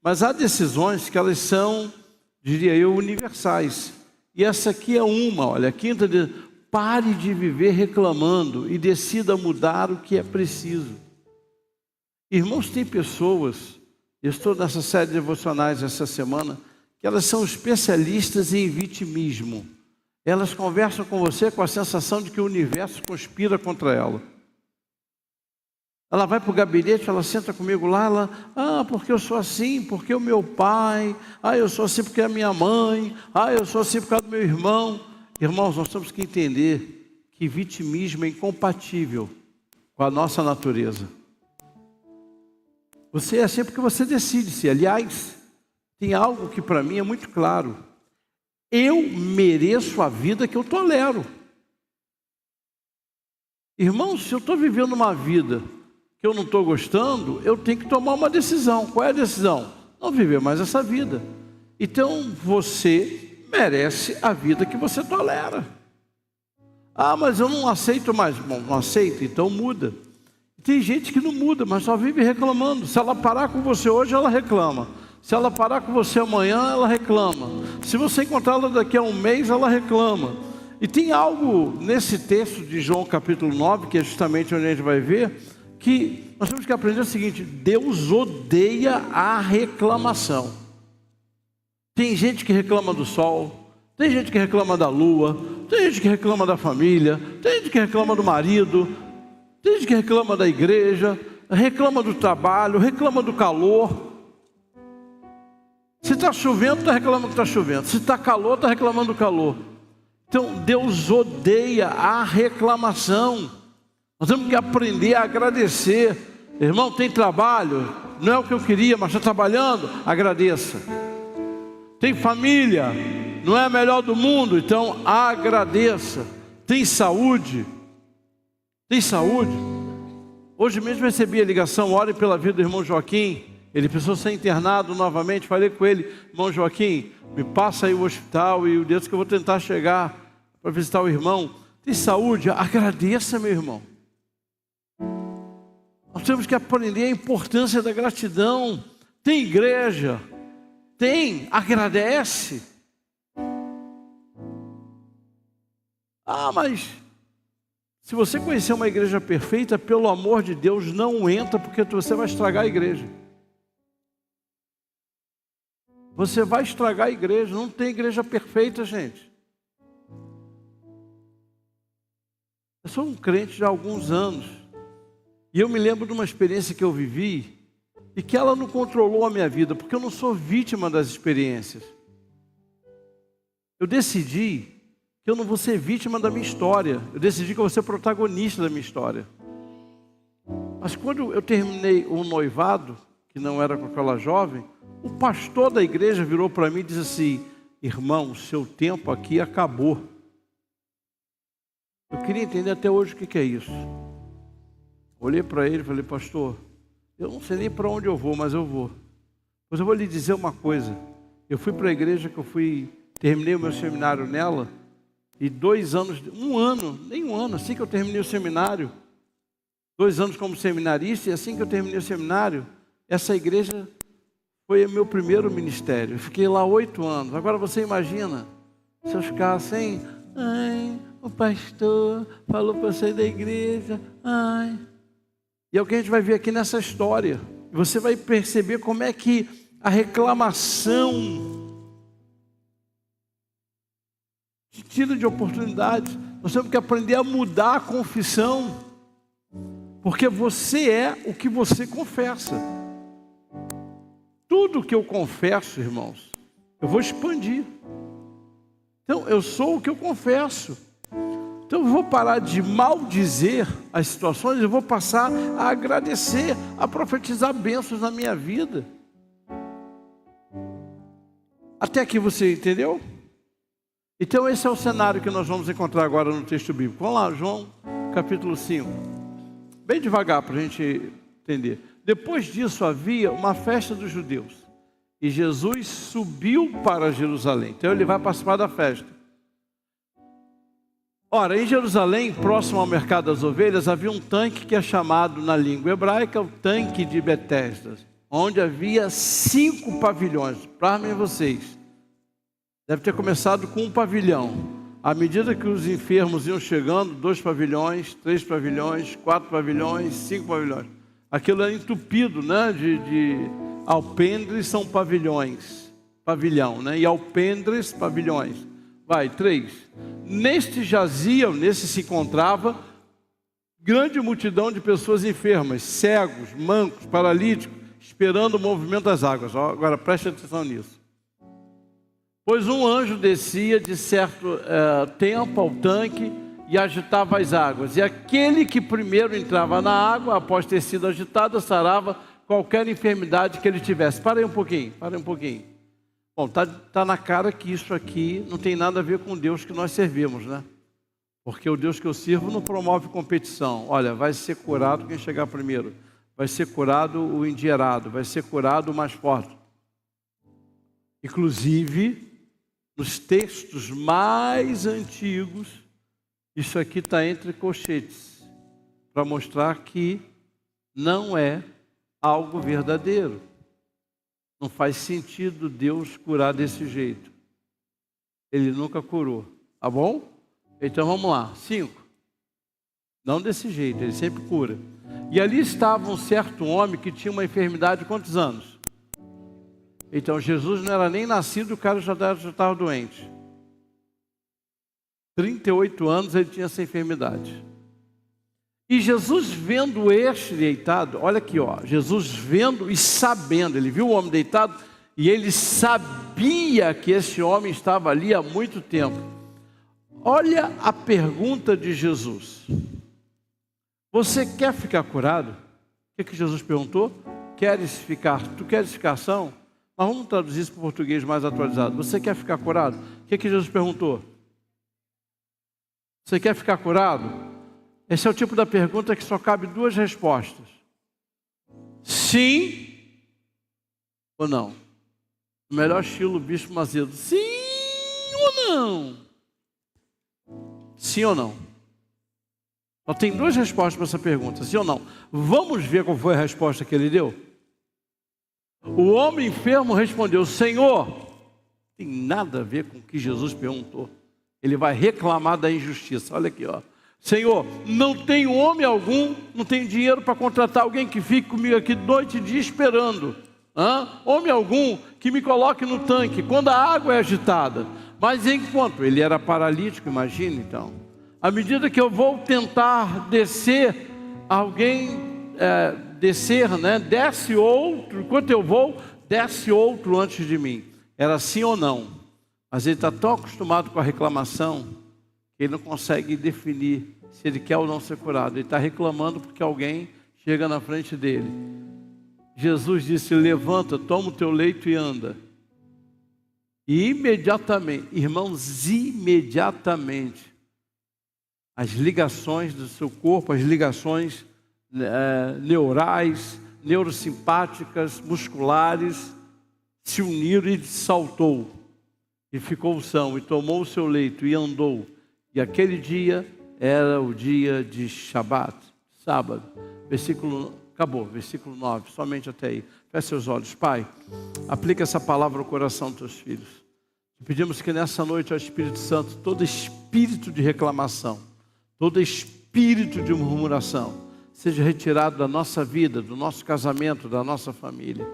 Mas há decisões que elas são, diria eu, universais. E essa aqui é uma, olha, a quinta diz: pare de viver reclamando e decida mudar o que é preciso. Irmãos, tem pessoas, eu estou nessa série de devocionais essa semana, que elas são especialistas em vitimismo. Elas conversam com você com a sensação de que o universo conspira contra ela. Ela vai para o gabinete, ela senta comigo lá, porque eu sou assim, porque o meu pai, eu sou assim porque a minha mãe, eu sou assim por causa do meu irmão. Irmãos, nós temos que entender que vitimismo é incompatível com a nossa natureza. Você é assim porque você decide-se. Aliás, tem algo que para mim é muito claro. Eu mereço a vida que eu tolero. Irmãos, se eu estou vivendo uma vida que eu não estou gostando, eu tenho que tomar uma decisão. Qual é a decisão? Não viver mais essa vida. Então você merece a vida que você tolera. Mas eu não aceito mais. Bom, não aceito, então muda. Tem gente que não muda, mas só vive reclamando. Se ela parar com você hoje, ela reclama. Se ela parar com você amanhã, ela reclama. Se você encontrá-la daqui a um mês, ela reclama. E tem algo nesse texto de João capítulo 9, que é justamente onde a gente vai ver, que nós temos que aprender o seguinte: Deus odeia a reclamação. Tem gente que reclama do sol, tem gente que reclama da lua, tem gente que reclama da família, tem gente que reclama do marido, tem gente que reclama da igreja, reclama do trabalho, reclama do calor. Se está chovendo, está reclamando que está chovendo. Se está calor, está reclamando do calor. Então, Deus odeia a reclamação. Nós temos que aprender a agradecer. Irmão, tem trabalho? Não é o que eu queria, mas está trabalhando? Agradeça. Tem família? Não é a melhor do mundo? Então, agradeça. Tem saúde? Tem saúde? Hoje mesmo recebi a ligação: ore pela vida do irmão Joaquim. Ele precisou ser internado novamente. Falei com ele: irmão Joaquim, me passa aí o hospital e o dia que eu vou tentar chegar para visitar o irmão. Tem saúde? Agradeça, meu irmão. Nós temos que aprender a importância da gratidão. Tem igreja? Tem, agradece. Mas se você conhecer uma igreja perfeita, pelo amor de Deus, não entra, porque você vai estragar a igreja. Você vai estragar a igreja. Não tem igreja perfeita, gente. Eu sou um crente já há alguns anos. E eu me lembro de uma experiência que eu vivi e que ela não controlou a minha vida, porque eu não sou vítima das experiências. Eu decidi que eu não vou ser vítima da minha história. Eu decidi que eu vou ser protagonista da minha história. Mas quando eu terminei o noivado, que não era com aquela jovem, o pastor da igreja virou para mim e disse assim: irmão, o seu tempo aqui acabou. Eu queria entender até hoje o que é isso. Olhei para ele e falei: pastor, eu não sei nem para onde eu vou, mas eu vou. Mas eu vou lhe dizer uma coisa. Eu fui para a igreja terminei o meu seminário nela, e 2 anos, nem um ano, assim que eu terminei o seminário, 2 anos como seminarista, e assim que eu terminei o seminário, essa igreja foi o meu primeiro ministério. Eu fiquei lá 8 anos. Agora você imagina, se eu ficar assim: o pastor falou para eu sair da igreja, E é o que a gente vai ver aqui nessa história. Você vai perceber como é que a reclamação te tira de oportunidades. Nós temos que aprender a mudar a confissão, porque você é o que você confessa. Tudo que eu confesso, irmãos, eu vou expandir. Então, eu sou o que eu confesso. Então, eu vou parar de maldizer as situações, eu vou passar a agradecer, a profetizar bênçãos na minha vida. Até aqui você entendeu? Então, esse é o cenário que nós vamos encontrar agora no texto bíblico. Vamos lá, João, capítulo 5. Bem devagar para a gente entender. Depois disso havia uma festa dos judeus, e Jesus subiu para Jerusalém. Então ele vai participar da festa. Ora, em Jerusalém, próximo ao mercado das ovelhas, havia um tanque que é chamado na língua hebraica o tanque de Betesda, onde havia 5 pavilhões. Para vocês, deve ter começado com um pavilhão. À medida que os enfermos iam chegando, 2 pavilhões, 3 pavilhões, 4 pavilhões, 5 pavilhões. Aquilo era entupido, né? De alpendres são pavilhões, pavilhão, né? E alpendres, pavilhões. Vai, 3. Neste se encontrava grande multidão de pessoas enfermas, cegos, mancos, paralíticos, esperando o movimento das águas. Agora preste atenção nisso. Pois um anjo descia de certo tempo ao tanque e agitava as águas. E aquele que primeiro entrava na água, após ter sido agitado, sarava qualquer enfermidade que ele tivesse. Parem um pouquinho. Bom, tá na cara que isso aqui não tem nada a ver com o Deus que nós servimos, né? Porque o Deus que eu sirvo não promove competição. Olha, vai ser curado quem chegar primeiro. Vai ser curado o endinheirado. Vai ser curado o mais forte. Inclusive, nos textos mais antigos, isso aqui está entre colchetes, para mostrar que não é algo verdadeiro. Não faz sentido Deus curar desse jeito. Ele nunca curou, tá bom? Então vamos lá, 5. Não desse jeito, ele sempre cura. E ali estava um certo homem que tinha uma enfermidade de quantos anos? Então Jesus não era nem nascido, o cara já estava doente. 38 anos ele tinha essa enfermidade. E Jesus vendo este deitado, olha aqui, ó, Jesus vendo e sabendo, ele viu o homem deitado e ele sabia que esse homem estava ali há muito tempo. Olha a pergunta de Jesus. Você quer ficar curado? O que Jesus perguntou? Tu queres ficar são? Mas vamos traduzir isso para o português mais atualizado. Você quer ficar curado? O que Jesus perguntou? Você quer ficar curado? Esse é o tipo da pergunta que só cabe 2 respostas. Sim ou não? O melhor estilo Bispo Macedo. Sim ou não? Sim ou não? Só tem 2 respostas para essa pergunta. Sim ou não? Vamos ver qual foi a resposta que ele deu? O homem enfermo respondeu: Senhor, tem nada a ver com o que Jesus perguntou. Ele vai reclamar da injustiça. Olha aqui, ó. Senhor, não tenho homem algum, não tenho dinheiro para contratar alguém que fique comigo aqui noite e dia esperando. Homem algum que me coloque no tanque quando a água é agitada. Mas enquanto ele era paralítico, imagina então. À medida que eu vou tentar descer, desce outro, enquanto eu vou, desce outro antes de mim. Era sim ou não? Mas ele está tão acostumado com a reclamação que ele não consegue definir se ele quer ou não ser curado. Ele está reclamando porque alguém chega na frente dele. Jesus disse: levanta, toma o teu leito e anda. E imediatamente, irmãos, as ligações do seu corpo, as ligações neurais, neurosimpáticas, musculares, se uniram e saltou. E ficou são, e tomou o seu leito e andou. E aquele dia era o dia de Shabat, sábado. Acabou, versículo 9, somente até aí. Feche seus olhos. Pai, aplica essa palavra ao coração dos teus filhos. Pedimos que nessa noite, ao Espírito Santo, todo espírito de reclamação, todo espírito de murmuração, seja retirado da nossa vida, do nosso casamento, da nossa família.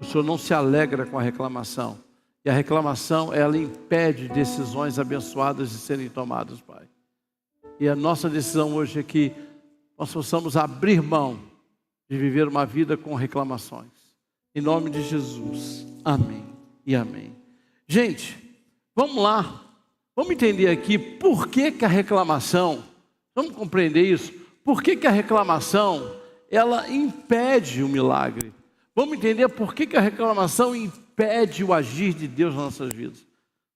O Senhor não se alegra com a reclamação. E a reclamação, ela impede decisões abençoadas de serem tomadas, Pai. E a nossa decisão hoje é que nós possamos abrir mão de viver uma vida com reclamações. Em nome de Jesus. Amém e amém. Gente, vamos lá. Vamos entender aqui por que a reclamação, vamos compreender isso, por que a reclamação, ela impede o milagre. Vamos entender por que a reclamação impede o agir de Deus nas nossas vidas.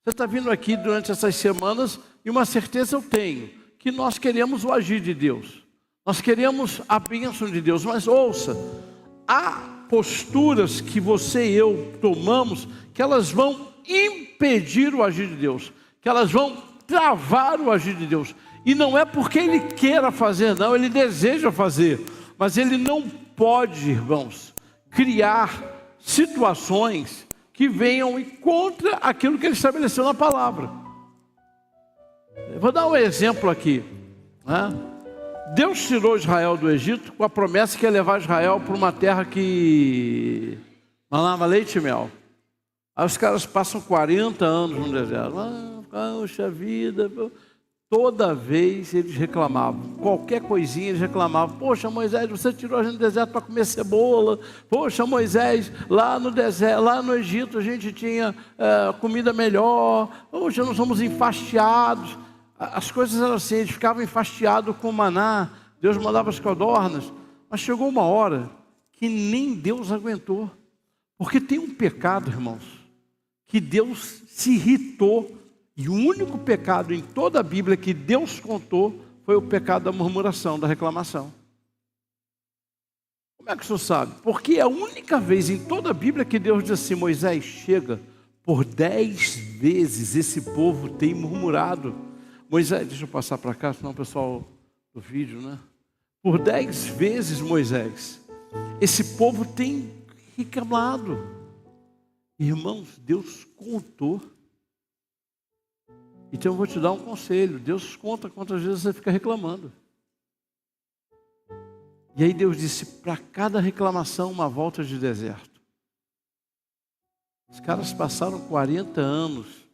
Você está vindo aqui durante essas semanas e uma certeza eu tenho, que nós queremos o agir de Deus. Nós queremos a bênção de Deus, mas ouça, há posturas que você e eu tomamos que elas vão impedir o agir de Deus, que elas vão travar o agir de Deus. E não é porque Ele queira fazer, não, Ele deseja fazer, mas Ele não pode, irmãos, criar situações que venham em contra aquilo que ele estabeleceu na palavra. Eu vou dar um exemplo aqui, né? Deus tirou Israel do Egito com a promessa que ia levar Israel para uma terra que manava leite e mel. Aí os caras passam 40 anos no deserto. Poxa vida, toda vez eles reclamavam, qualquer coisinha eles reclamavam. Poxa, Moisés, você tirou a gente do deserto para comer cebola. Poxa, Moisés, lá no deserto, lá no Egito a gente tinha comida melhor. Hoje nós somos enfastiados. As coisas eram assim, eles ficavam enfastiados com o maná. Deus mandava as codornas. Mas chegou uma hora que nem Deus aguentou. Porque tem um pecado, irmãos, que Deus se irritou. E o único pecado em toda a Bíblia que Deus contou foi o pecado da murmuração, da reclamação. Como é que o senhor sabe? Porque é a única vez em toda a Bíblia que Deus diz assim: Moisés, chega, por 10 vezes esse povo tem murmurado. Moisés, deixa eu passar para cá, senão o pessoal do vídeo, né? Por 10 vezes, Moisés, esse povo tem reclamado. Irmãos, Deus contou. Então eu vou te dar um conselho. Deus conta quantas vezes você fica reclamando. E aí Deus disse, para cada reclamação uma volta de deserto. Os caras passaram 40 anos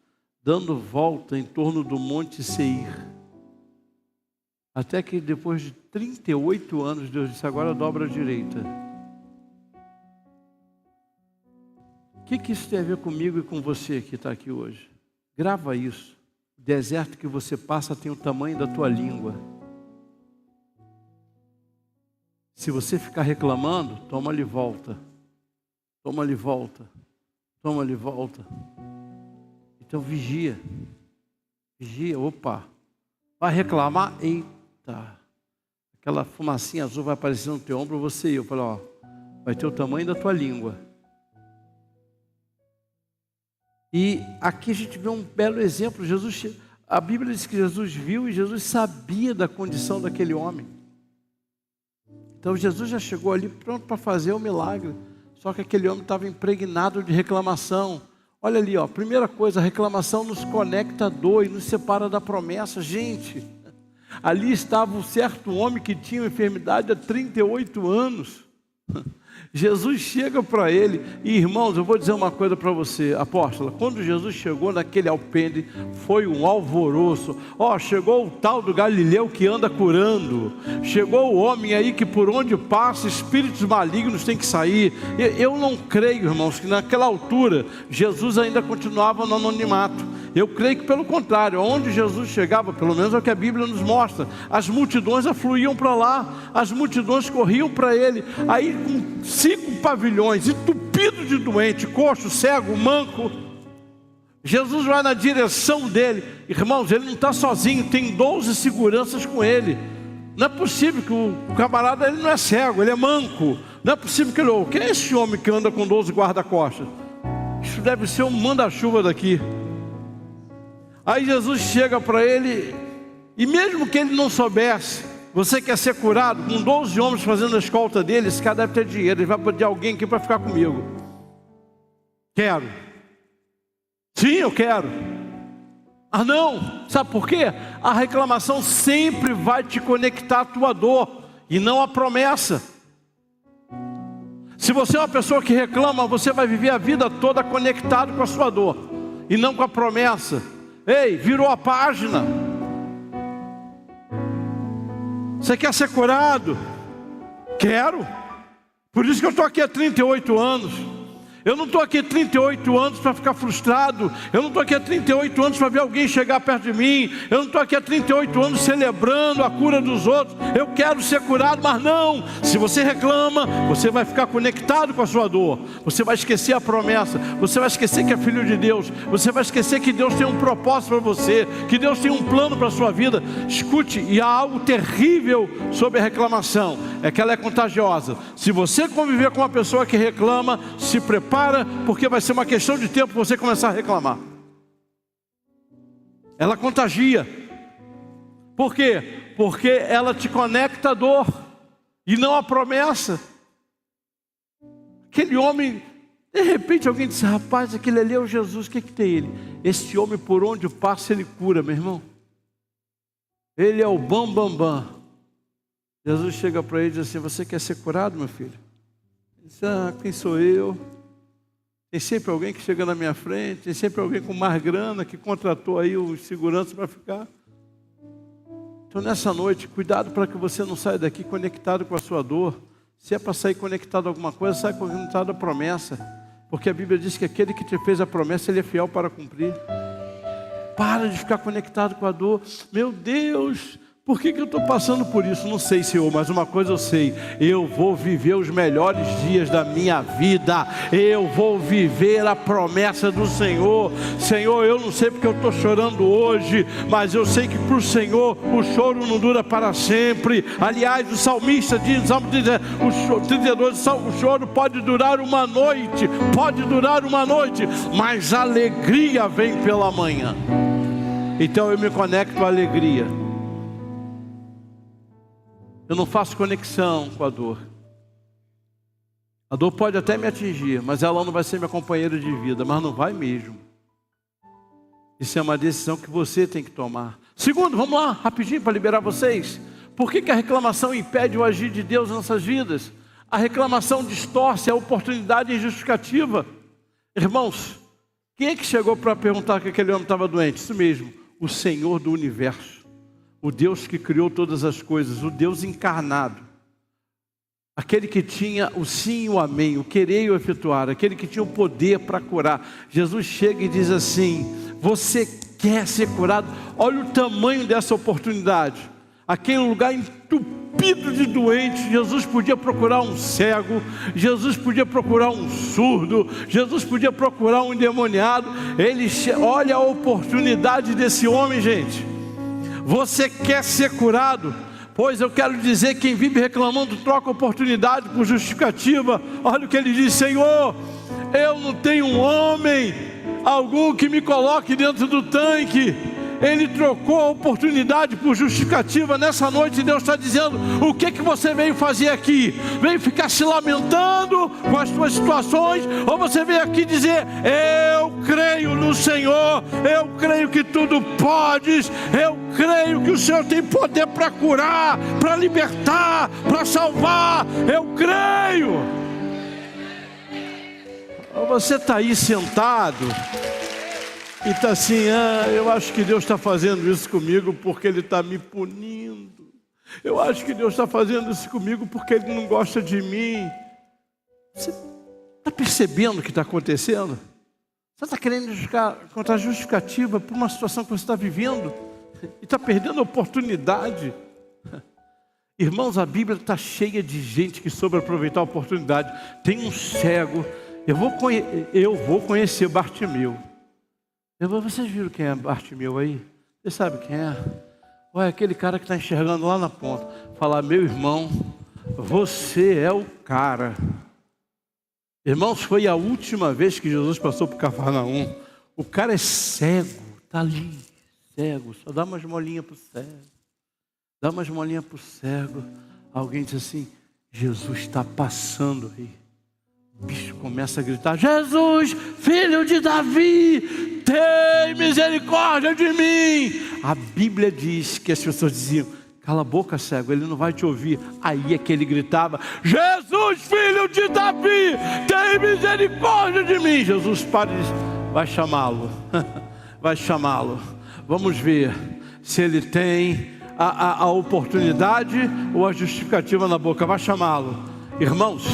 dando volta em torno do Monte Seir. Até que depois de 38 anos, Deus disse, agora dobra a direita. O que isso tem a ver comigo e com você que está aqui hoje? Grava isso. O deserto que você passa tem o tamanho da tua língua. Se você ficar reclamando, toma-lhe volta. Toma-lhe volta. Toma-lhe volta. Então vigia. Vigia, opa. Vai reclamar? Eita. Aquela fumacinha azul vai aparecer no teu ombro, você e eu. Falei, ó, vai ter o tamanho da tua língua. E aqui a gente vê um belo exemplo. A Bíblia diz que Jesus viu e Jesus sabia da condição daquele homem. Então Jesus já chegou ali pronto para fazer o milagre. Só que aquele homem estava impregnado de reclamação. Olha ali, ó, primeira coisa, a reclamação nos conecta à dor e nos separa da promessa. Gente, ali estava um certo homem que tinha uma enfermidade há 38 anos. Jesus chega para ele, e irmãos, eu vou dizer uma coisa para você, apóstola, quando Jesus chegou naquele alpendre, foi um alvoroço. Ó, chegou o tal do Galileu que anda curando, chegou o homem aí que por onde passa, espíritos malignos têm que sair. Eu não creio, irmãos, que naquela altura, Jesus ainda continuava no anonimato. Eu creio que pelo contrário, onde Jesus chegava, pelo menos é o que a Bíblia nos mostra, as multidões afluíam para lá, as multidões corriam para ele, aí com 5 pavilhões, entupido de doente, coxo, cego, manco, Jesus vai na direção dele. Irmãos, ele não está sozinho, tem 12 seguranças com ele. Não é possível que o camarada, ele não é cego, ele é manco. Não é possível que ele, quem é esse homem que anda com 12 guarda-costas? Isso deve ser um manda-chuva daqui. Aí Jesus chega para ele, e mesmo que ele não soubesse, você quer ser curado, com 12 homens fazendo a escolta dele, esse cara deve ter dinheiro, ele vai pedir alguém aqui para ficar comigo. Quero. Sim, eu quero. Ah não, sabe por quê? A reclamação sempre vai te conectar à tua dor, e não à promessa. Se você é uma pessoa que reclama, você vai viver a vida toda conectado com a sua dor, e não com a promessa. Ei, virou a página. Você quer ser curado? Quero. Por isso que eu estou aqui há 38 anos. Eu não estou aqui há 38 anos para ficar frustrado. Eu não estou aqui há 38 anos para ver alguém chegar perto de mim. Eu não estou aqui há 38 anos celebrando a cura dos outros. Eu quero ser curado, mas não. Se você reclama, você vai ficar conectado com a sua dor. Você vai esquecer a promessa. Você vai esquecer que é filho de Deus. Você vai esquecer que Deus tem um propósito para você, que Deus tem um plano para a sua vida. Escute, e há algo terrível sobre a reclamação. É que ela é contagiosa. Se você conviver com uma pessoa que reclama, se prepare, porque vai ser uma questão de tempo você começar a reclamar. Ela contagia. Por quê? Porque ela te conecta à dor e não à promessa. Aquele homem, de repente alguém disse: rapaz, aquele ali é o Jesus, o que tem ele? Esse homem, por onde passa, ele cura, meu irmão. Ele é o bam, bam, bam. Jesus chega para ele e diz assim: você quer ser curado, meu filho? Ele diz: quem sou eu? Tem sempre alguém que chega na minha frente, tem sempre alguém com mais grana, que contratou aí os seguranças para ficar. Então nessa noite, cuidado para que você não saia daqui conectado com a sua dor. Se é para sair conectado a alguma coisa, sai conectado à promessa. Porque a Bíblia diz que aquele que te fez a promessa, ele é fiel para cumprir. Para de ficar conectado com a dor. Meu Deus, por que eu estou passando por isso? Não sei, Senhor, mas uma coisa eu sei: eu vou viver os melhores dias da minha vida. Eu vou viver a promessa do Senhor. Senhor, eu não sei porque eu estou chorando hoje, mas eu sei que para o Senhor o choro não dura para sempre. Aliás, o salmista diz, Salmo 32, o choro pode durar uma noite, mas a alegria vem pela manhã. Então eu me conecto à alegria. Eu não faço conexão com a dor. A dor pode até me atingir, mas ela não vai ser minha companheira de vida, mas não vai mesmo. Isso é uma decisão que você tem que tomar. Segundo, vamos lá, rapidinho para liberar vocês. Por que a reclamação impede o agir de Deus em nossas vidas? A reclamação distorce a oportunidade injustificativa. Irmãos, quem é que chegou para perguntar que aquele homem estava doente? Isso mesmo, o Senhor do universo. O Deus que criou todas as coisas, o Deus encarnado, aquele que tinha o sim e o amém, o querer e o efetuar, aquele que tinha o poder para curar. Jesus chega e diz assim: você quer ser curado? Olha o tamanho dessa oportunidade. Aquele lugar entupido de doentes, Jesus podia procurar um cego, Jesus podia procurar um surdo, Jesus podia procurar um endemoniado. Olha a oportunidade desse homem, gente. Você quer ser curado? Pois eu quero dizer, quem vive reclamando troca oportunidade por justificativa. Olha o que ele diz: Senhor, eu não tenho um homem algum que me coloque dentro do tanque. Ele trocou a oportunidade por justificativa. Nessa noite Deus está dizendo: o que você veio fazer aqui? Veio ficar se lamentando com as suas situações? Ou você veio aqui dizer: eu creio no Senhor, eu creio que tudo podes, eu creio que o Senhor tem poder para curar, para libertar, para salvar, eu creio. Ou você está aí sentado e está assim: eu acho que Deus está fazendo isso comigo porque Ele está me punindo. Eu acho que Deus está fazendo isso comigo porque Ele não gosta de mim. Você está percebendo o que está acontecendo? Você está querendo encontrar justificativa por uma situação que você está vivendo e está perdendo a oportunidade. Irmãos, a Bíblia está cheia de gente que soube aproveitar a oportunidade. Tem um cego, eu vou conhecer Bartimeu. Vocês viram quem é Bartimeu aí? Você sabe quem é? Olha, aquele cara que está enxergando lá na ponta. Falar: meu irmão, você é o cara. Irmãos, foi a última vez que Jesus passou por Cafarnaum. O cara é cego, está ali, cego. Só dá umas molinhas para o cego. Dá umas molinhas para o cego. Alguém diz assim: Jesus está passando aí. O bicho começa a gritar: Jesus, filho de Davi, tem misericórdia de mim. A Bíblia diz que as pessoas diziam: cala a boca, cego, ele não vai te ouvir. Aí é que ele gritava: Jesus, filho de Davi, tem misericórdia de mim. Jesus para e diz: vai chamá-lo. Vai chamá-lo. Vamos ver se ele tem a oportunidade ou a justificativa na boca. Vai chamá-lo. Irmãos,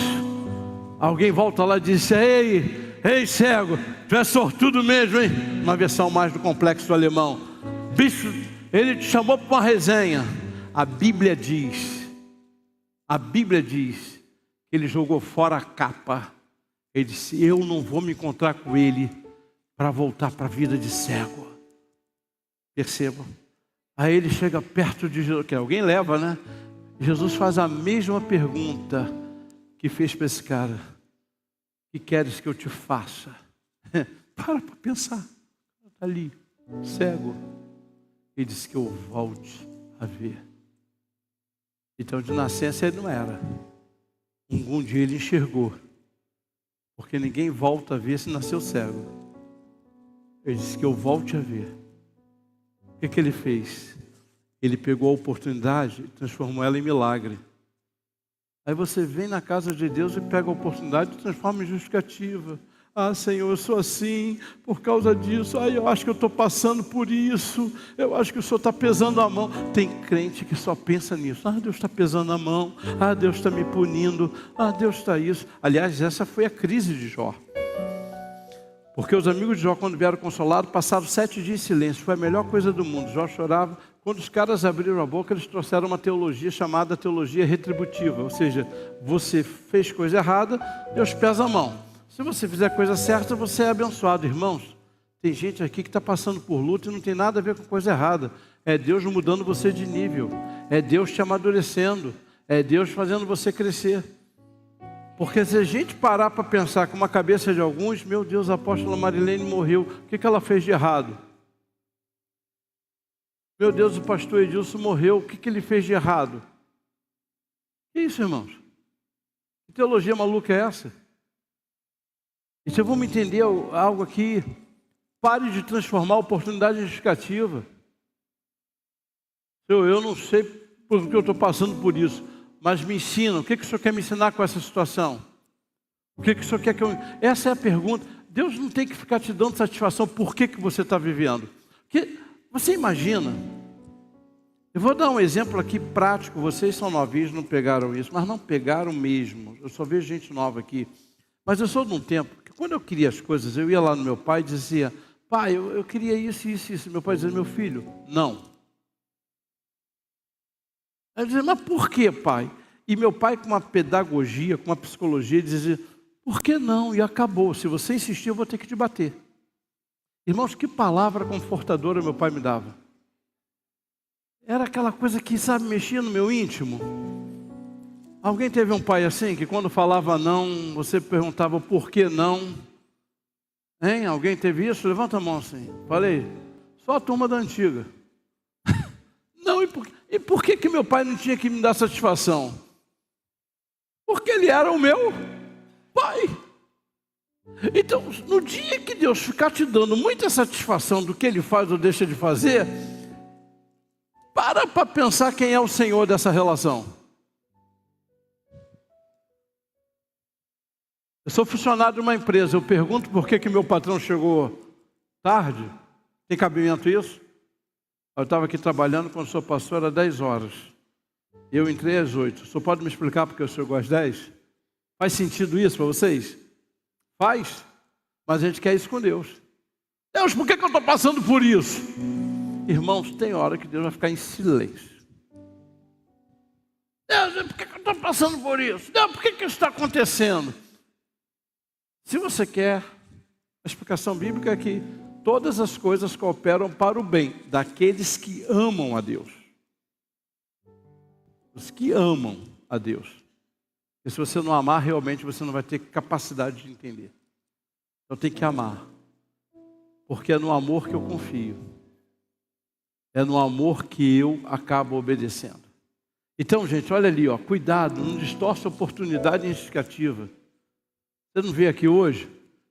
alguém volta lá e disse: ei cego, tu é sortudo mesmo, hein? Uma versão mais do complexo alemão. Bicho, ele te chamou para uma resenha. A Bíblia diz que ele jogou fora a capa. Ele disse: eu não vou me encontrar com ele para voltar para a vida de cego. Percebam? Aí ele chega perto de Jesus, que alguém leva, né? Jesus faz a mesma pergunta que fez para esse cara: o que queres que eu te faça? Para pensar. Está ali, cego. Ele disse: que eu volte a ver. Então de nascença ele não era. Um dia ele enxergou. Porque ninguém volta a ver se nasceu cego. Ele disse que eu volte a ver. O que ele fez? Ele pegou a oportunidade e transformou ela em milagre. Aí você vem na casa de Deus e pega a oportunidade e transforma em justificativa. Ah, Senhor, eu sou assim por causa disso. Ah, eu acho que eu estou passando por isso. Eu acho que o Senhor está pesando a mão. Tem crente que só pensa nisso. Ah, Deus está pesando a mão. Ah, Deus está me punindo. Ah, Deus está isso. Aliás, essa foi a crise de Jó. Porque os amigos de Jó, quando vieram consolado, passaram 7 dias em silêncio. Foi a melhor coisa do mundo. Jó chorava. Quando os caras abriram a boca, eles trouxeram uma teologia chamada teologia retributiva. Ou seja, você fez coisa errada, Deus pesa a mão. Se você fizer a coisa certa, você é abençoado. Irmãos, tem gente aqui que está passando por luta e não tem nada a ver com coisa errada. É Deus mudando você de nível. É Deus te amadurecendo. É Deus fazendo você crescer. Porque se a gente parar para pensar com uma cabeça de alguns, meu Deus, a apóstola Marilene morreu. O que ela fez de errado? Meu Deus, o pastor Edilson morreu. O que ele fez de errado? Que isso, irmãos? Que teologia maluca é essa? E se vamos entender algo aqui, pare de transformar a oportunidade em justificativa. Eu não sei por que eu estou passando por isso, mas me ensina. O que o Senhor quer me ensinar com essa situação? O que o Senhor quer que eu... Essa é a pergunta. Deus não tem que ficar te dando satisfação por que você está vivendo. Porque você imagina... Eu vou dar um exemplo aqui prático. Vocês são novinhos, não pegaram isso, mas não pegaram mesmo. Eu só vejo gente nova aqui. Mas eu sou de um tempo que quando eu queria as coisas, eu ia lá no meu pai e dizia, pai, eu queria isso, isso, isso. Meu pai dizia, meu filho, não. Eu dizia, mas por que, pai? E meu pai, com uma pedagogia, com uma psicologia, dizia, por que não? E acabou. Se você insistir, eu vou ter que te bater. Irmãos, que palavra confortadora meu pai me dava. Era aquela coisa que, sabe, mexia no meu íntimo. Alguém teve um pai assim, que quando falava não, você perguntava por que não? Hein? Alguém teve isso? Levanta a mão assim. Falei, só a turma da antiga. Não, e por que meu pai não tinha que me dar satisfação? Porque ele era o meu pai. Então, no dia que Deus ficar te dando muita satisfação do que ele faz ou deixa de fazer, para pensar quem é o Senhor dessa relação. Eu sou funcionário de uma empresa, eu pergunto por que meu patrão chegou tarde. Tem cabimento isso? Eu estava aqui trabalhando quando sou pastor, era 10 horas. Eu entrei às 8. O senhor pode me explicar porque eu chego às 10? Faz sentido isso para vocês? Faz. Mas a gente quer isso com Deus. Deus, por que eu estou passando por isso? Irmãos, tem hora que Deus vai ficar em silêncio. Deus, por que eu estou passando por isso? Deus, por que isso está acontecendo? Se você quer, a explicação bíblica é que todas as coisas cooperam para o bem daqueles que amam a Deus. Os que amam a Deus. E se você não amar, realmente você não vai ter capacidade de entender. Então tem que amar. Porque é no amor que eu confio. É no amor que eu acabo obedecendo. Então, gente, olha ali, ó, cuidado, não distorce a oportunidade justificativa. Você não veio aqui hoje?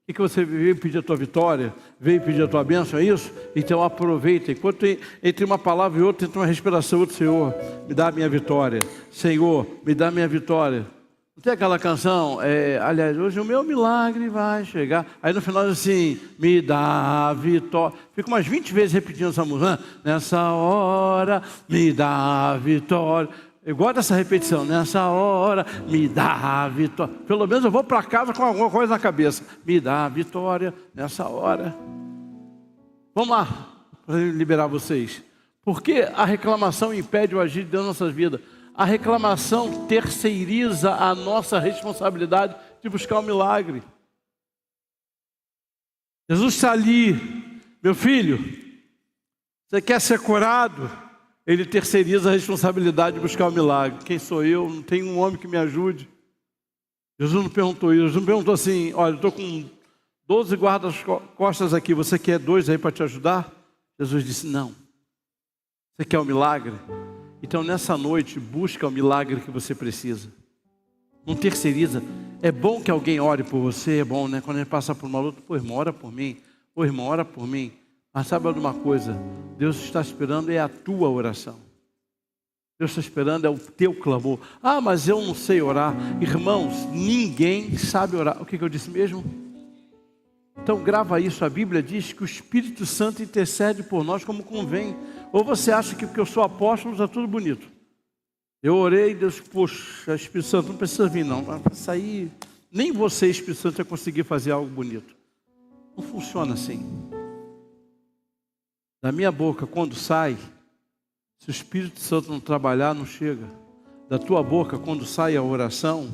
O que você veio pedir a tua vitória? Veio pedir a tua bênção, é isso? Então aproveita. Enquanto entre uma palavra e outra, entre uma respiração e outra, Senhor, me dá a minha vitória. Senhor, me dá a minha vitória. Não tem aquela canção? Aliás, hoje o meu milagre vai chegar. Aí no final assim, me dá a vitória. Fica umas 20 vezes repetindo essa música. Nessa hora, me dá a vitória. Eu gosto dessa repetição, nessa hora, me dá a vitória. Pelo menos eu vou para casa com alguma coisa na cabeça. Me dá a vitória nessa hora. Vamos lá, para liberar vocês. Por que a reclamação impede o agir de Deus nas nossas vidas? A reclamação terceiriza a nossa responsabilidade de buscar o milagre. Jesus está ali, meu filho, você quer ser curado? Ele terceiriza a responsabilidade de buscar o milagre. Quem sou eu? Não tem um homem que me ajude. Jesus não perguntou isso. Jesus não perguntou assim, olha, eu estou com 12 guardas-costas aqui, você quer 2 aí para te ajudar? Jesus disse, não. Você quer o milagre? Então nessa noite, busca o milagre que você precisa. Não terceiriza. É bom que alguém ore por você, é bom, né? Quando a gente passa por uma luta, pô, irmão, ora por mim. Pô, irmão, ora por mim. Mas sabe de uma coisa? Deus está esperando é a tua oração. Deus está esperando é o teu clamor. Ah, mas eu não sei orar. Irmãos, ninguém sabe orar. O que eu disse mesmo? Então grava isso. A Bíblia diz que o Espírito Santo intercede por nós como convém. Ou você acha que porque eu sou apóstolo está tudo bonito? Eu orei, Deus, poxa, Espírito Santo não precisa vir não. Para sair, nem você, Espírito Santo, vai conseguir fazer algo bonito. Não funciona assim. Da minha boca, quando sai, se o Espírito Santo não trabalhar, não chega. Da tua boca, quando sai a oração,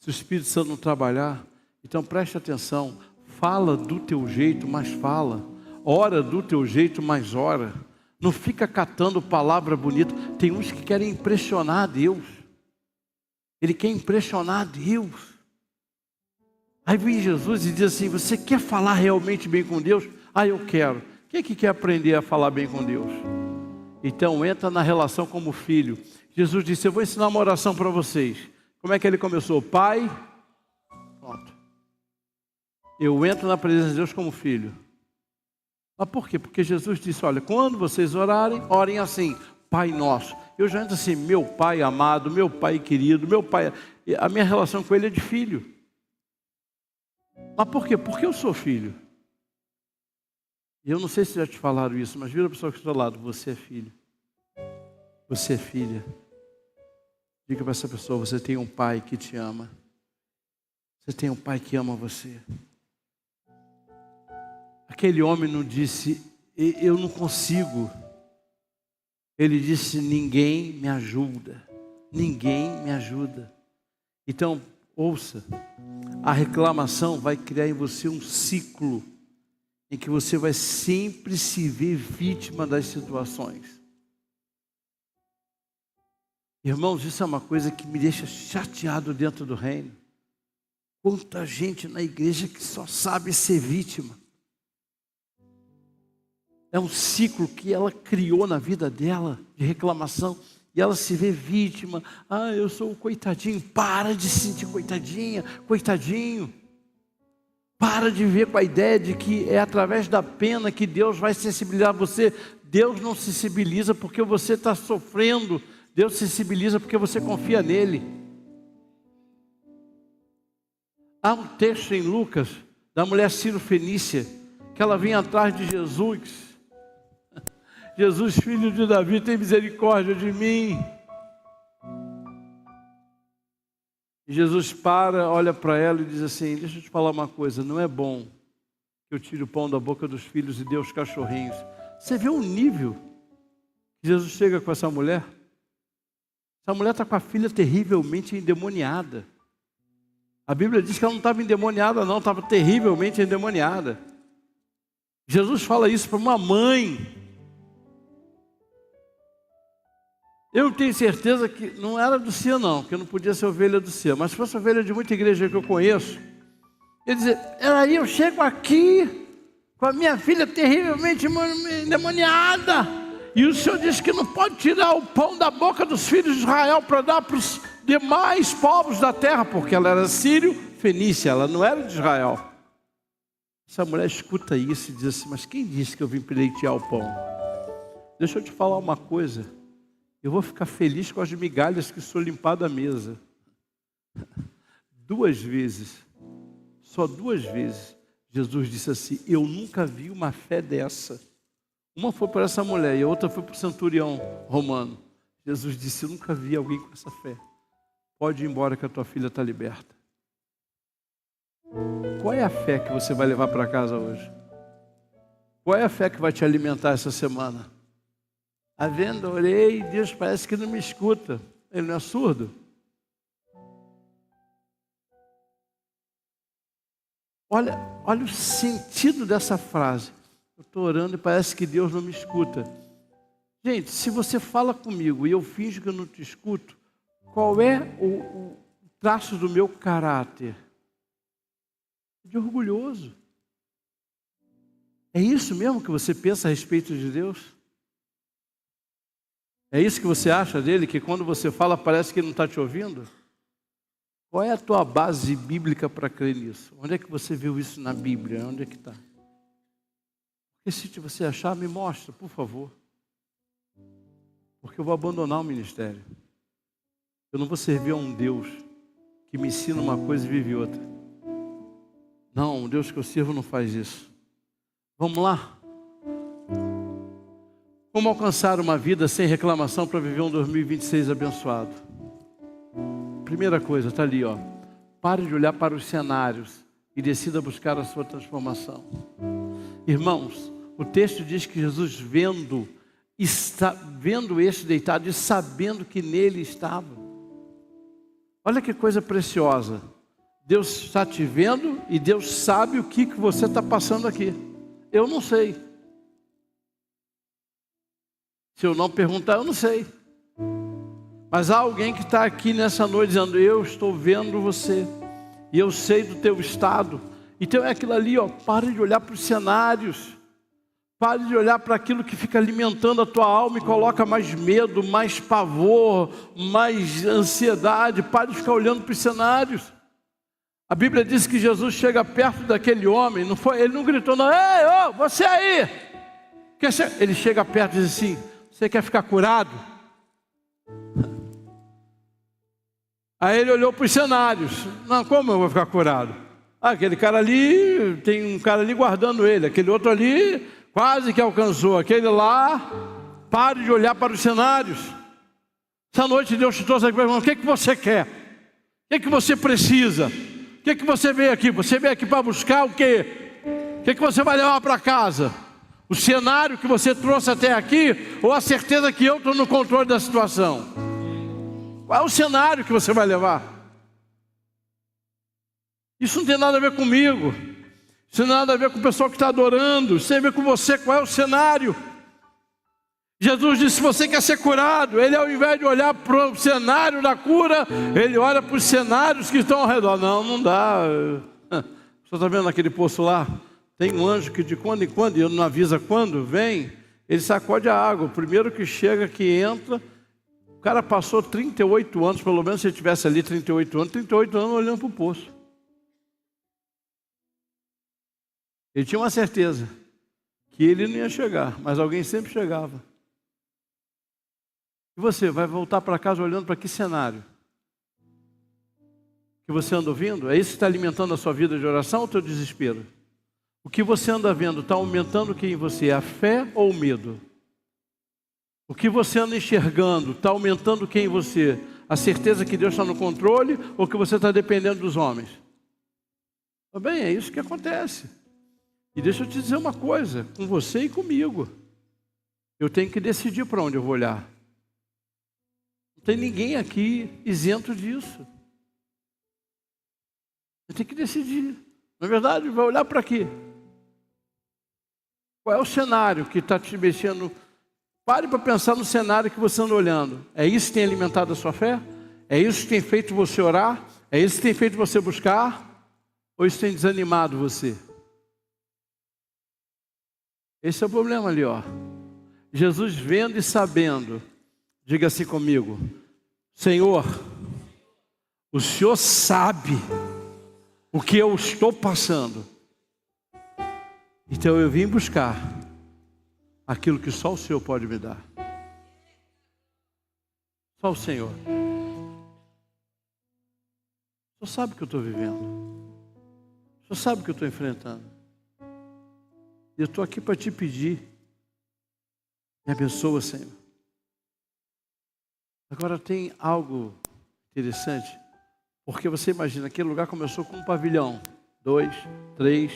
se o Espírito Santo não trabalhar, então preste atenção. Fala do teu jeito, mas fala. Ora do teu jeito, mas ora. Não fica catando palavra bonita. Tem uns que querem impressionar Deus. Ele quer impressionar Deus. Aí vem Jesus e diz assim, você quer falar realmente bem com Deus? Ah, eu quero. Quem é que quer aprender a falar bem com Deus? Então entra na relação como filho. Jesus disse, eu vou ensinar uma oração para vocês. Como é que ele começou? Pai, pronto. Eu entro na presença de Deus como filho. Mas por quê? Porque Jesus disse, olha, quando vocês orarem, orem assim, Pai nosso. Eu já entro assim, meu Pai amado, meu Pai querido, meu Pai... A minha relação com Ele é de filho. Mas por quê? Porque eu sou filho. E eu não sei se já te falaram isso, mas vira a pessoa que está ao lado, você é filho. Você é filha. Diga para essa pessoa, você tem um pai que te ama. Você tem um pai que ama você. Aquele homem não disse, eu não consigo. Ele disse, ninguém me ajuda. Ninguém me ajuda. Então, ouça, a reclamação vai criar em você um ciclo em que você vai sempre se ver vítima das situações. Irmãos, isso é uma coisa que me deixa chateado dentro do reino. Quanta gente na igreja que só sabe ser vítima. É um ciclo que ela criou na vida dela, de reclamação. E ela se vê vítima. Ah, eu sou o coitadinho. Para de se sentir coitadinha, coitadinho. Para de ver com a ideia de que é através da pena que Deus vai sensibilizar você. Deus não sensibiliza porque você está sofrendo. Deus sensibiliza porque você confia nele. Há um texto em Lucas, da mulher Ciro-fenícia, que ela vinha atrás de Jesus. Jesus, filho de Davi, tem misericórdia de mim. E Jesus para, olha para ela e diz assim, deixa eu te falar uma coisa, não é bom que eu tire o pão da boca dos filhos e dê aos cachorrinhos. Você vê o nível que Jesus chega com essa mulher? Essa mulher está com a filha terrivelmente endemoniada. A Bíblia diz que ela não estava endemoniada não, estava terrivelmente endemoniada. Jesus fala isso para uma mãe. Eu tenho certeza que não era do Cia não, que não podia ser ovelha do Cia, mas se fosse ovelha de muita igreja que eu conheço, ele dizia, aí eu chego aqui com a minha filha terrivelmente endemoniada, e o Senhor disse que não pode tirar o pão da boca dos filhos de Israel para dar para os demais povos da terra, porque ela era sírio-fenícia, ela não era de Israel. Essa mulher escuta isso e diz assim, mas quem disse que eu vim pleitear o pão? Deixa eu te falar uma coisa. Eu vou ficar feliz com as migalhas que sou limpado à mesa. 2 vezes, só 2 vezes, Jesus disse assim, eu nunca vi uma fé dessa. Uma foi para essa mulher e a outra foi para o centurião romano. Jesus disse, eu nunca vi alguém com essa fé. Pode ir embora que a tua filha está liberta. Qual é a fé que você vai levar para casa hoje? Qual é a fé que vai te alimentar essa semana? A venda, orei, Deus parece que não me escuta. Ele não é surdo? Olha o sentido dessa frase. Eu estou orando e parece que Deus não me escuta. Gente, se você fala comigo e eu finjo que eu não te escuto, qual é o traço do meu caráter? De orgulhoso. É isso mesmo que você pensa a respeito de Deus? É isso que você acha dele, que quando você fala parece que ele não está te ouvindo? Qual é a tua base bíblica para crer nisso? Onde é que você viu isso na Bíblia? Onde é que está? Porque se você achar, me mostra, por favor. Porque eu vou abandonar o ministério. Eu não vou servir a um Deus que me ensina uma coisa e vive outra. Não, o Deus que eu sirvo não faz isso. Vamos lá? Como alcançar uma vida sem reclamação para viver um 2026 abençoado? Primeira coisa, está ali, ó. Pare de olhar para os cenários e decida buscar a sua transformação. Irmãos, o texto diz que Jesus vendo este deitado e sabendo que nele estava. Olha que coisa preciosa. Deus está te vendo e Deus sabe o que você está passando aqui. Eu não sei. Se eu não perguntar, eu não sei. Mas há alguém que está aqui nessa noite dizendo, eu estou vendo você. E eu sei do teu estado. Então é aquilo ali, ó, pare de olhar para os cenários. Pare de olhar para aquilo que fica alimentando a tua alma e coloca mais medo, mais pavor, mais ansiedade. Pare de ficar olhando para os cenários. A Bíblia diz que Jesus chega perto daquele homem, ele não gritou, não, ei, ô, você aí! Ele chega perto e diz assim, você quer ficar curado? Aí ele olhou para os cenários, não, como eu vou ficar curado? Aquele cara ali, tem um cara ali guardando ele, aquele outro ali quase que alcançou, aquele lá, pare de olhar para os cenários. Essa noite Deus te trouxe aqui para o que você quer? O que você precisa? O que você veio aqui? Você veio aqui para buscar o quê? O que você vai levar para casa? O cenário que você trouxe até aqui ou a certeza que eu estou no controle da situação? Qual é o cenário que você vai levar? Isso não tem nada a ver comigo. Isso não tem nada a ver com o pessoal que está adorando. Isso tem a ver com você. Qual é o cenário? Jesus disse, se você quer ser curado, ele ao invés de olhar para o cenário da cura, ele olha para os cenários que estão ao redor. Não, não dá. Você está vendo aquele poço lá? Tem um anjo que de quando em quando, e ele não avisa quando, vem, ele sacode a água. O primeiro que chega, que entra, o cara passou 38 anos, pelo menos se ele estivesse ali 38 anos olhando para o poço. Ele tinha uma certeza, que ele não ia chegar, mas alguém sempre chegava. E você vai voltar para casa olhando para que cenário? Que você anda ouvindo? É isso que está alimentando a sua vida de oração ou o teu desespero? O que você anda vendo está aumentando o que em você? A fé ou o medo? O que você anda enxergando está aumentando o que em você? A certeza que Deus está no controle ou que você está dependendo dos homens? Bem, é isso que acontece. E deixa eu te dizer uma coisa, com você e comigo. Eu tenho que decidir para onde eu vou olhar. Não tem ninguém aqui isento disso. Eu tenho que decidir. Na verdade, vai olhar para quê? Qual é o cenário que está te mexendo? Pare para pensar no cenário que você anda olhando. É isso que tem alimentado a sua fé? É isso que tem feito você orar? É isso que tem feito você buscar? Ou isso tem desanimado você? Esse é o problema ali, ó. Jesus vendo e sabendo, diga assim comigo, Senhor, o Senhor sabe o que eu estou passando. Então eu vim buscar aquilo que só o Senhor pode me dar. Só o Senhor. O Senhor sabe o que eu estou vivendo. O Senhor sabe o que eu estou enfrentando. E eu estou aqui para te pedir, me abençoa, Senhor. Agora tem algo interessante, porque você imagina, aquele lugar começou com um pavilhão, 2, 3,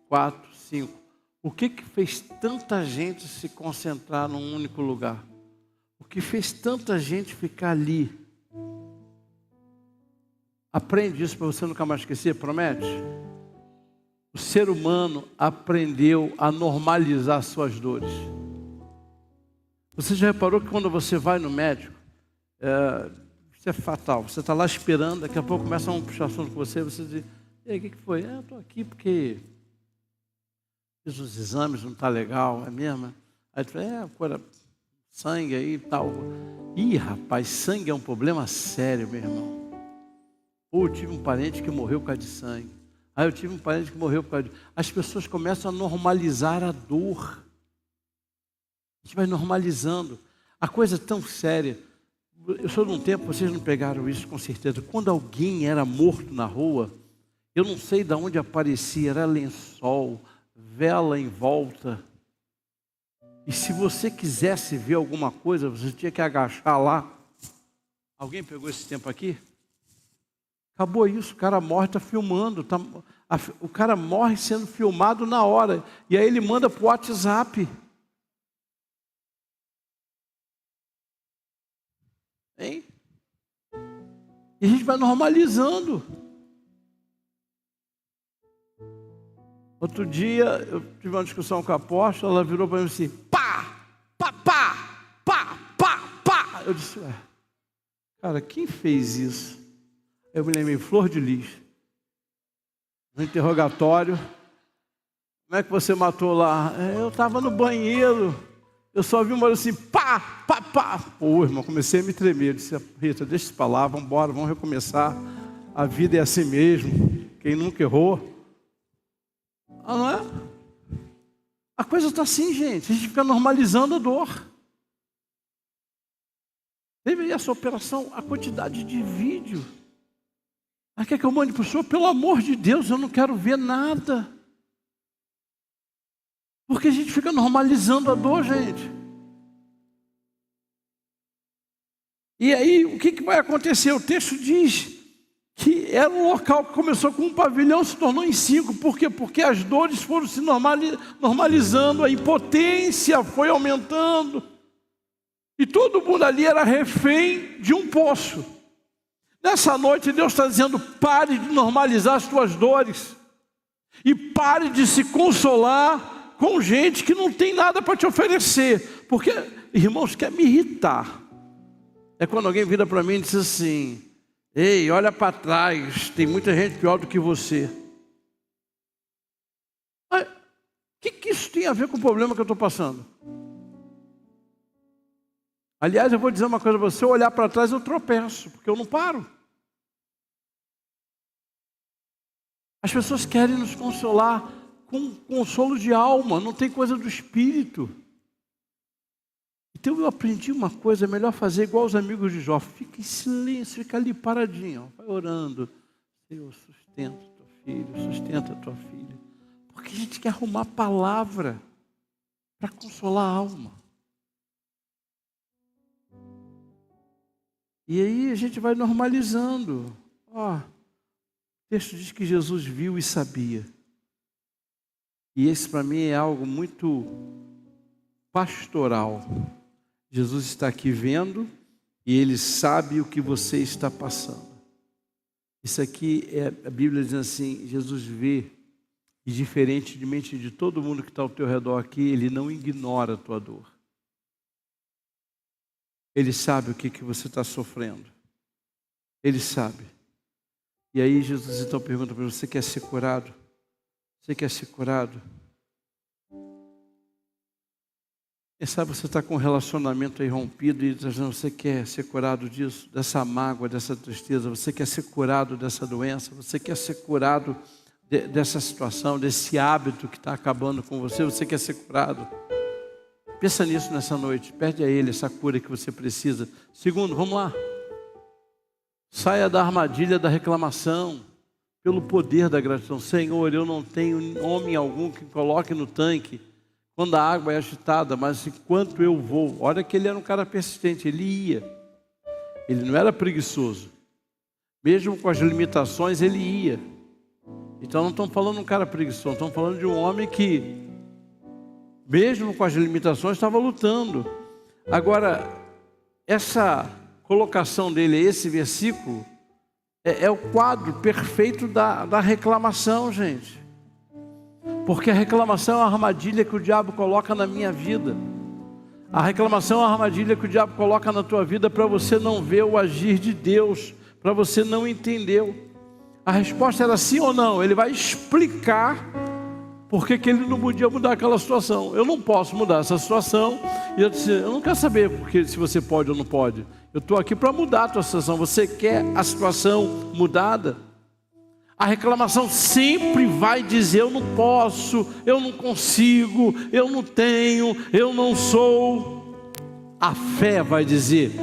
4, 5. O que fez tanta gente se concentrar num único lugar? O que fez tanta gente ficar ali? Aprende isso para você nunca mais esquecer, promete? O ser humano aprendeu a normalizar suas dores. Você já reparou que quando você vai no médico, isso é fatal, você está lá esperando, daqui a pouco começa um puxar assunto com você, você diz, e aí, o que foi? Eu estou aqui porque fiz os exames, não está legal, é mesmo? Aí tu fala, sangue aí e tal. Ih, rapaz, sangue é um problema sério, meu irmão. Ou eu tive um parente que morreu por causa de sangue. Aí eu tive um parente que morreu por causa de... As pessoas começam a normalizar a dor. A gente vai normalizando. A coisa é tão séria. Eu sou de um tempo, vocês não pegaram isso com certeza. Quando alguém era morto na rua, eu não sei de onde aparecia, era lençol, vela em volta. E se você quisesse ver alguma coisa, você tinha que agachar lá. Alguém pegou esse tempo aqui? Acabou isso, o cara morre, está filmando. O cara morre sendo filmado na hora. E aí ele manda para o WhatsApp. Hein? E a gente vai normalizando. Outro dia, eu tive uma discussão com a apóstola, ela virou para mim assim, pá, pá, pá, pá, pá, pá. Eu disse, cara, quem fez isso? Eu me lembrei, Flor de Lis. No interrogatório, como é que você matou lá? Eu estava no banheiro, eu só vi uma assim, pá, pá, pá. Pô, irmão, comecei a me tremer. Eu disse, Rita, deixa isso para lá, vamos embora, vamos recomeçar. A vida é assim mesmo, quem nunca errou. Não é? A coisa está assim, gente. A gente fica normalizando a dor. Teve aí essa operação, a quantidade de vídeo. Aí quer que eu mande para o senhor? Pelo amor de Deus, eu não quero ver nada. Porque a gente fica normalizando a dor, gente. E aí, o que vai acontecer? O texto diz que era um local que começou com um pavilhão, se tornou em 5. Por quê? Porque as dores foram se normalizando, a impotência foi aumentando. E todo mundo ali era refém de um poço. Nessa noite Deus está dizendo, pare de normalizar as tuas dores. E pare de se consolar com gente que não tem nada para te oferecer. Porque, irmãos, quer me irritar. É quando alguém vira para mim e diz assim, ei, olha para trás, tem muita gente pior do que você. O que isso tem a ver com o problema que eu estou passando? Aliás, eu vou dizer uma coisa para você, eu olhar para trás eu tropeço, porque eu não paro. As pessoas querem nos consolar com consolo de alma, não tem coisa do espírito. Então eu aprendi uma coisa, é melhor fazer igual os amigos de Jó, fica em silêncio, fica ali paradinho, vai orando. Senhor, sustenta teu filho, sustenta tua filha. Porque a gente quer arrumar palavra para consolar a alma. E aí a gente vai normalizando. O texto diz que Jesus viu e sabia. E esse para mim é algo muito pastoral. Jesus está aqui vendo e Ele sabe o que você está passando. Isso aqui é a Bíblia dizendo assim, Jesus vê e diferentemente de todo mundo que está ao teu redor aqui, Ele não ignora a tua dor. Ele sabe o que você está sofrendo. Ele sabe. E aí Jesus então pergunta para você, quer ser curado? Você quer ser curado? Quem sabe você está com um relacionamento aí rompido e você quer ser curado disso, dessa mágoa, dessa tristeza, você quer ser curado dessa doença, você quer ser curado dessa situação, desse hábito que está acabando com você, você quer ser curado. Pensa nisso nessa noite, pede a Ele essa cura que você precisa. Segundo, vamos lá. Saia da armadilha da reclamação, pelo poder da gratidão. Senhor, eu não tenho homem algum que coloque no tanque quando a água é agitada, mas enquanto eu vou, olha que ele era um cara persistente, ele ia. Ele não era preguiçoso. Mesmo com as limitações, ele ia. Então não estamos falando de um cara preguiçoso, estamos falando de um homem que, mesmo com as limitações, estava lutando. Agora, essa colocação dele, esse versículo, é o quadro perfeito da reclamação, gente. Porque a reclamação é uma armadilha que o diabo coloca na minha vida. A reclamação é uma armadilha que o diabo coloca na tua vida para você não ver o agir de Deus, para você não entender. A resposta era sim ou não. Ele vai explicar por que ele não podia mudar aquela situação. Eu não posso mudar essa situação. E eu disse, eu não quero saber porque, se você pode ou não pode. Eu estou aqui para mudar a tua situação. Você quer a situação mudada? A reclamação sempre vai dizer: eu não posso, eu não consigo, eu não tenho, eu não sou. A fé vai dizer: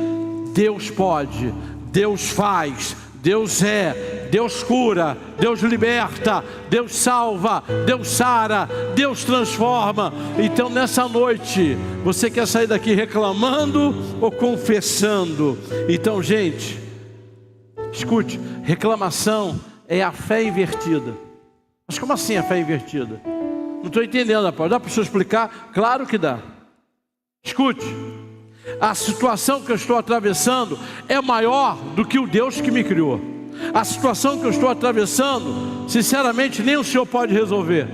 Deus pode, Deus faz, Deus é, Deus cura, Deus liberta, Deus salva, Deus sara, Deus transforma. Então nessa noite, você quer sair daqui reclamando ou confessando? Então, gente, escute, reclamação é a fé invertida. Mas como assim a fé invertida? Não estou entendendo, rapaz. Dá para o senhor explicar? Claro que dá. Escute, a situação que eu estou atravessando é maior do que o Deus que me criou. A situação que eu estou atravessando, sinceramente, nem o Senhor pode resolver.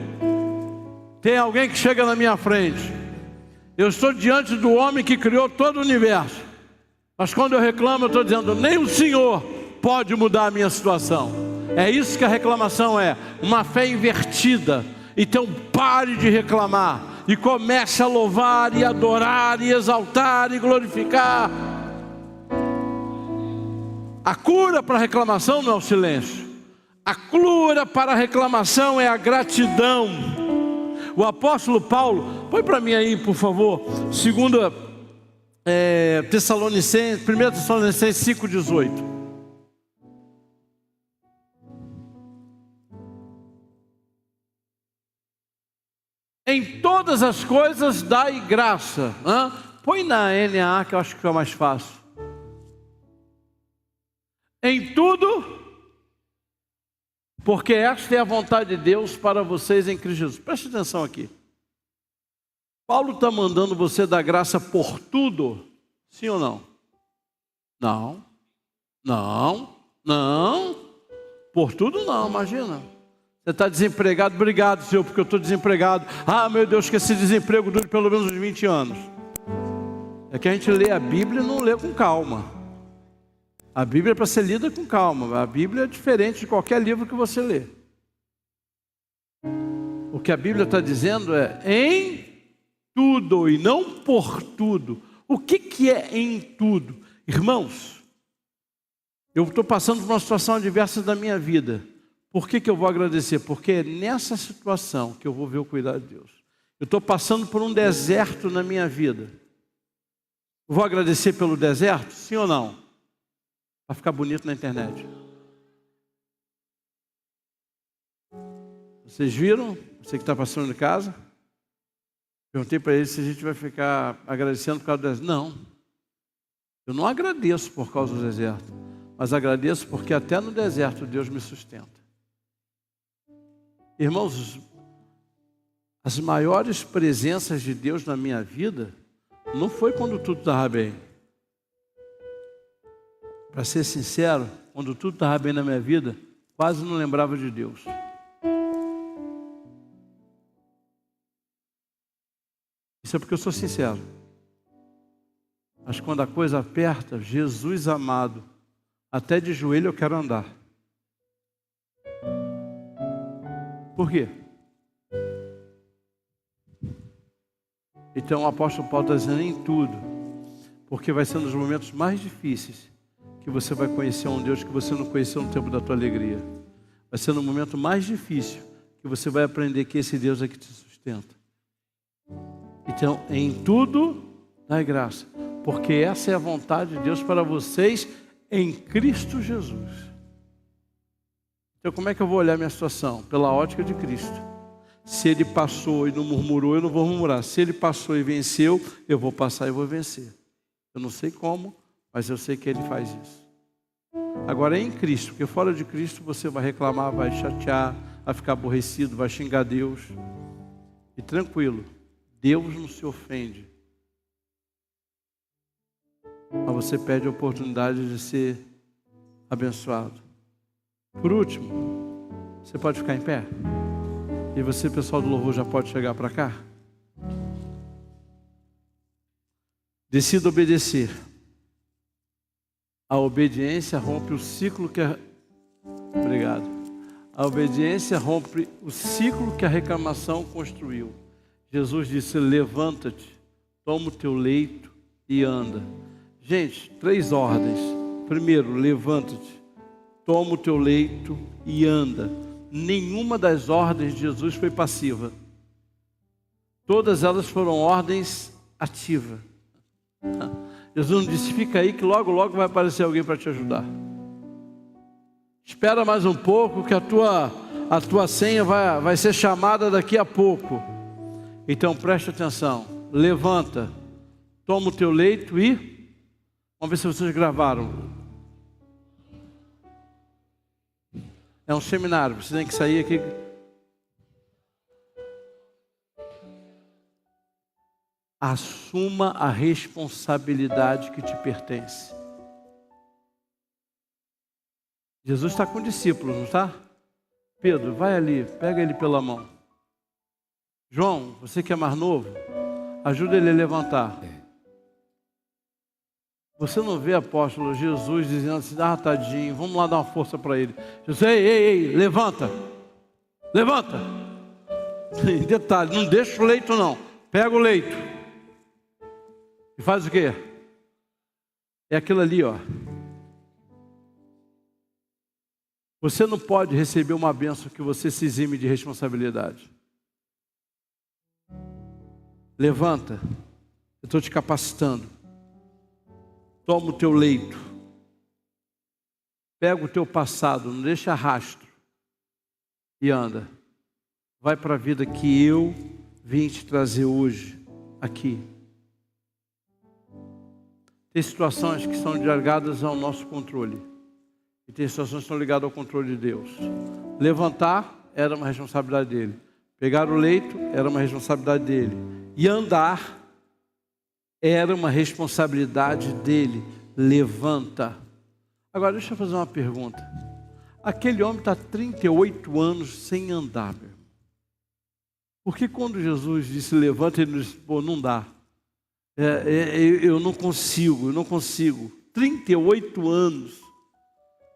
Tem alguém que chega na minha frente, eu estou diante do homem que criou todo o universo, mas quando eu reclamo, eu estou dizendo: nem o Senhor pode mudar a minha situação. É isso que a reclamação é, uma fé invertida. Então pare de reclamar e comece a louvar e adorar e exaltar e glorificar. A cura para a reclamação não é o silêncio. A cura para a reclamação é a gratidão. O apóstolo Paulo, põe para mim aí, por favor, 2 Tessalonicenses, 1 Tessalonicenses 5,18. Em todas as coisas dai graça. Põe na NA que eu acho que é mais fácil. Em tudo, porque esta é a vontade de Deus para vocês em Cristo Jesus. Preste atenção aqui. Paulo está mandando você dar graça por tudo? Sim ou não? Não. Não. Não. Por tudo não, imagina. Você está desempregado, obrigado, Senhor, porque eu estou desempregado. Ah, meu Deus, que esse desemprego dure pelo menos uns 20 anos. É que a gente lê a Bíblia e não lê com calma. A Bíblia é para ser lida com calma. A Bíblia é diferente de qualquer livro que você lê. O que a Bíblia está dizendo é em tudo e não por tudo. O que é em tudo? Irmãos, eu estou passando por uma situação adversa da minha vida. Por que eu vou agradecer? Porque é nessa situação que eu vou ver o cuidado de Deus. Eu estou passando por um deserto na minha vida. Vou agradecer pelo deserto? Sim ou não? Para ficar bonito na internet. Vocês viram? Você que está passando de casa? Perguntei para ele se a gente vai ficar agradecendo por causa do deserto. Não. Eu não agradeço por causa do deserto. Mas agradeço porque até no deserto Deus me sustenta. Irmãos, as maiores presenças de Deus na minha vida não foi quando tudo estava bem. Para ser sincero, quando tudo estava bem na minha vida, quase não lembrava de Deus. Isso é porque eu sou sincero. Mas quando a coisa aperta, Jesus amado, até de joelho eu quero andar. Por quê? Então o apóstolo Paulo está dizendo em tudo, porque vai ser nos momentos mais difíceis que você vai conhecer um Deus que você não conheceu no tempo da tua alegria. Vai ser no momento mais difícil que você vai aprender que esse Deus é que te sustenta. Então, em tudo, dai graça, porque essa é a vontade de Deus para vocês em Cristo Jesus. Então, como é que eu vou olhar minha situação? Pela ótica de Cristo. Se Ele passou e não murmurou, eu não vou murmurar. Se Ele passou e venceu, eu vou passar e vou vencer. Eu não sei como, mas eu sei que Ele faz isso. Agora é em Cristo, porque fora de Cristo você vai reclamar, vai chatear, vai ficar aborrecido, vai xingar Deus. E tranquilo, Deus não se ofende. Mas você perde a oportunidade de ser abençoado. Por último, você pode ficar em pé? E você, pessoal do louvor, já pode chegar para cá? Decida obedecer. A obediência rompe o ciclo que Obrigado. A obediência rompe o ciclo que a reclamação construiu. Jesus disse: levanta-te, toma o teu leito e anda. Gente, 3 ordens. Primeiro, levanta-te, toma o teu leito e anda. Nenhuma das ordens de Jesus foi passiva. Todas elas foram ordens ativas. Jesus não disse, fica aí que logo, logo vai aparecer alguém para te ajudar. Espera mais um pouco que a tua senha vai ser chamada daqui a pouco. Então preste atenção, levanta, toma o teu leito e... Vamos ver se vocês gravaram. É um seminário, você tem que sair aqui. Assuma a responsabilidade que te pertence. Jesus está com discípulos, não está? Pedro, vai ali, pega ele pela mão. João, você que é mais novo, ajuda ele a levantar. Você não vê, apóstolo, Jesus dizendo assim, tadinho, vamos lá dar uma força para ele. Jesus, ei, levanta, levanta. Detalhe, não deixa o leito não, pega o leito. E faz o quê? É aquilo ali, ó. Você não pode receber uma bênção que você se exime de responsabilidade. Levanta, eu estou te capacitando. Toma o teu leito. Pega o teu passado, não deixa rastro. E anda. Vai para a vida que eu vim te trazer hoje, aqui. Tem situações que são ligadas ao nosso controle. E tem situações que estão ligadas ao controle de Deus. Levantar era uma responsabilidade dele. Pegar o leito era uma responsabilidade dele. E andar era uma responsabilidade dele. Levanta. Agora deixa eu fazer uma pergunta. Aquele homem está 38 anos sem andar, meu irmão. Porque quando Jesus disse levanta, ele disse, pô, não dá. Eu não consigo. 38 anos.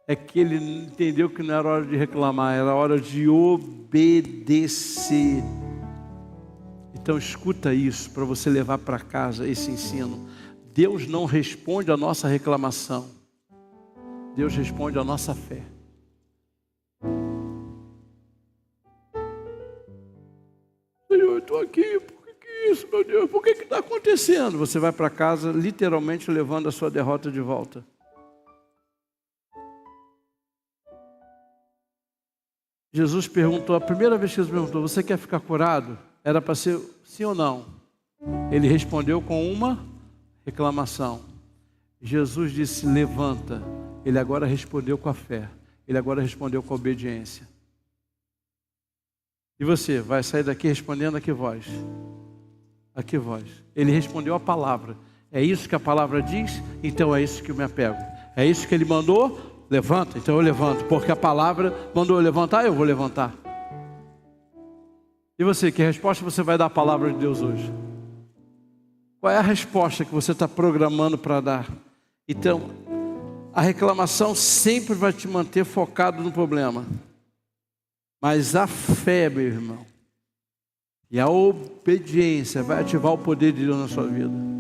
É que ele entendeu que não era hora de reclamar, era hora de obedecer. Então escuta isso para você levar para casa esse ensino. Deus não responde a nossa reclamação. Deus responde a nossa fé. Senhor, eu estou aqui, por que é isso, meu Deus? Por que está acontecendo? Você vai para casa literalmente levando a sua derrota de volta. Jesus perguntou, a primeira vez que Jesus perguntou, você quer ficar curado? Era para ser sim ou não? Ele respondeu com uma reclamação. Jesus disse, levanta. Ele agora respondeu com a fé. Ele agora respondeu com a obediência. E você vai sair daqui respondendo a que voz? A que voz? Ele respondeu a palavra. É isso que a palavra diz? Então é isso que eu me apego. É isso que ele mandou? Levanta, então eu levanto, porque a palavra mandou eu levantar, eu vou levantar. E você, que resposta você vai dar à palavra de Deus hoje? Qual é a resposta que você está programando para dar? Então, a reclamação sempre vai te manter focado no problema. Mas a fé, meu irmão, e a obediência vai ativar o poder de Deus na sua vida.